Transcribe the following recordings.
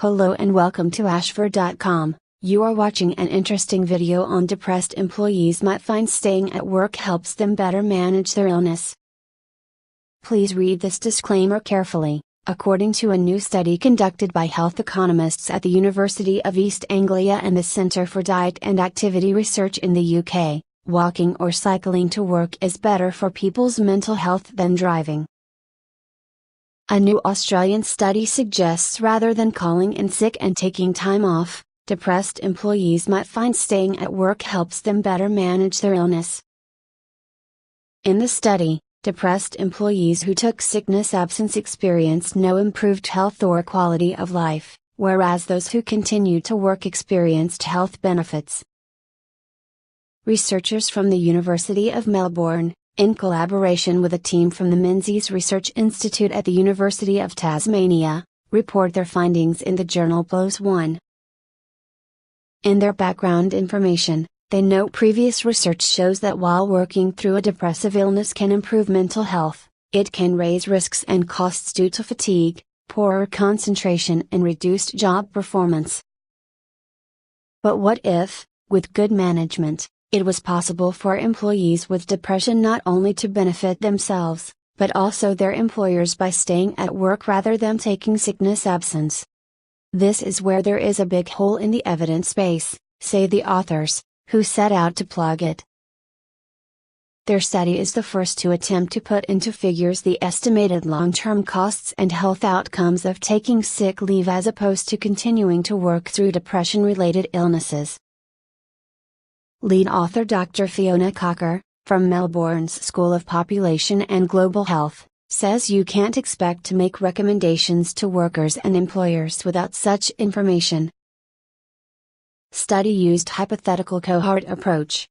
Hello and welcome to Ashford.com. You are watching an interesting video on depressed employees might find staying at work helps them better manage their illness. Please read this disclaimer carefully. According to a new study conducted by health economists at the University of East Anglia and the Centre for Diet and Activity Research in the UK, walking or cycling to work is better for people's mental health than driving. A new Australian study suggests rather than calling in sick and taking time off, depressed employees might find staying at work helps them better manage their illness. In the study, depressed employees who took sickness absence experienced no improved health or quality of life, whereas those who continued to work experienced health benefits. Researchers from the University of Melbourne, in collaboration with a team from the Menzies Research Institute at the University of Tasmania, report their findings in the journal PLOS One. In their background information, they note previous research shows that while working through a depressive illness can improve mental health, it can raise risks and costs due to fatigue, poorer concentration and reduced job performance. But what if, with good management, it was possible for employees with depression not only to benefit themselves, but also their employers by staying at work rather than taking sickness absence? This is where there is a big hole in the evidence base, say the authors, who set out to plug it. Their study is the first to attempt to put into figures the estimated long-term costs and health outcomes of taking sick leave as opposed to continuing to work through depression-related illnesses. Lead author Dr. Fiona Cocker, from Melbourne's School of Population and Global Health, says you can't expect to make recommendations to workers and employers without such information. Study used hypothetical cohort approach.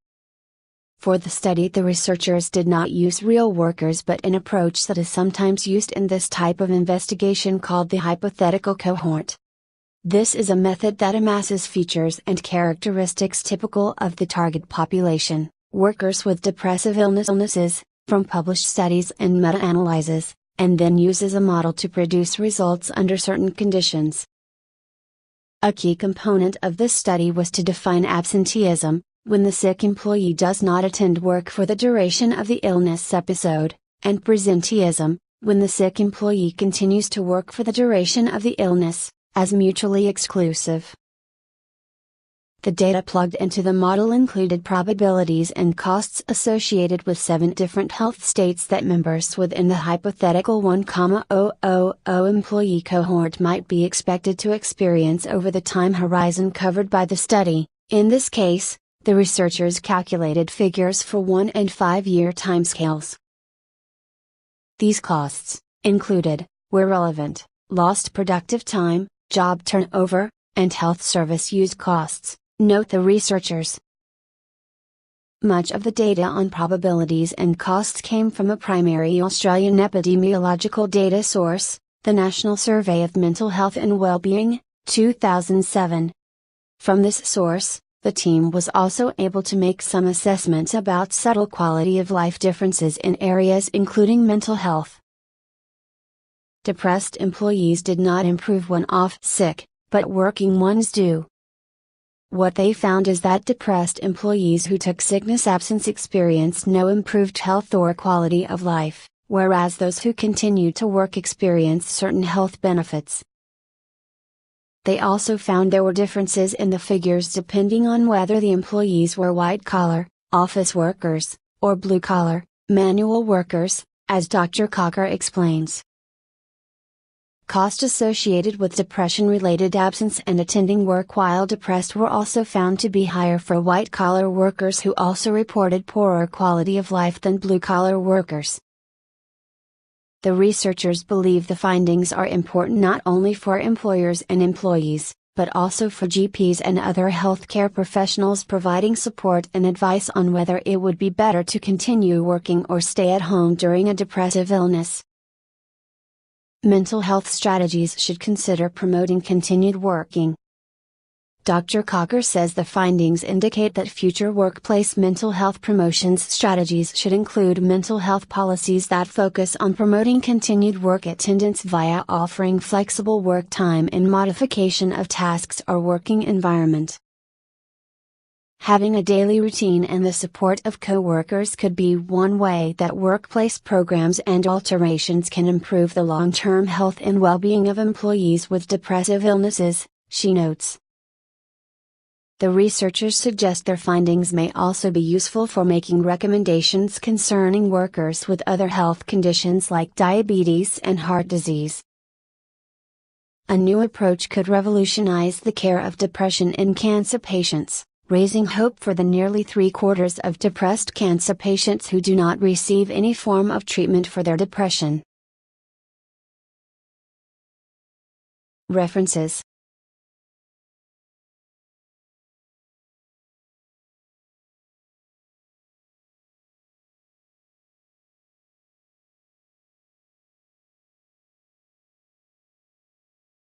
For the study, the researchers did not use real workers but an approach that is sometimes used in this type of investigation called the hypothetical cohort. This is a method that amasses features and characteristics typical of the target population, workers with depressive illnesses, from published studies and meta-analyses, and then uses a model to produce results under certain conditions. A key component of this study was to define absenteeism, when the sick employee does not attend work for the duration of the illness episode, and presenteeism, when the sick employee continues to work for the duration of the illness, as mutually exclusive. The data plugged into the model included probabilities and costs associated with 7 different health states that members within the hypothetical 1,000 employee cohort might be expected to experience over the time horizon covered by the study. In this case, the researchers calculated figures for 1 and 5-year timescales. These costs, included, where relevant, lost productive time, job turnover, and health service use costs, note the researchers. Much of the data on probabilities and costs came from a primary Australian epidemiological data source, the National Survey of Mental Health and Wellbeing, 2007. From this source, the team was also able to make some assessments about subtle quality of life differences in areas including mental health. Depressed employees did not improve when off sick, but working ones do. What they found is that depressed employees who took sickness absence experienced no improved health or quality of life, whereas those who continued to work experienced certain health benefits. They also found there were differences in the figures depending on whether the employees were white-collar, office workers, or blue-collar, manual workers, as Dr. Cocker explains. Costs associated with depression-related absence and attending work while depressed were also found to be higher for white-collar workers who also reported poorer quality of life than blue-collar workers. The researchers believe the findings are important not only for employers and employees, but also for GPs and other healthcare professionals providing support and advice on whether it would be better to continue working or stay at home during a depressive illness. Mental health strategies should consider promoting continued working. Dr. Cocker says the findings indicate that future workplace mental health promotions strategies should include mental health policies that focus on promoting continued work attendance via offering flexible work time and modification of tasks or working environment. Having a daily routine and the support of coworkers could be one way that workplace programs and alterations can improve the long-term health and well-being of employees with depressive illnesses, she notes. The researchers suggest their findings may also be useful for making recommendations concerning workers with other health conditions like diabetes and heart disease. A new approach could revolutionize the care of depression in cancer patients, raising hope for the nearly 3/4 of depressed cancer patients who do not receive any form of treatment for their depression. References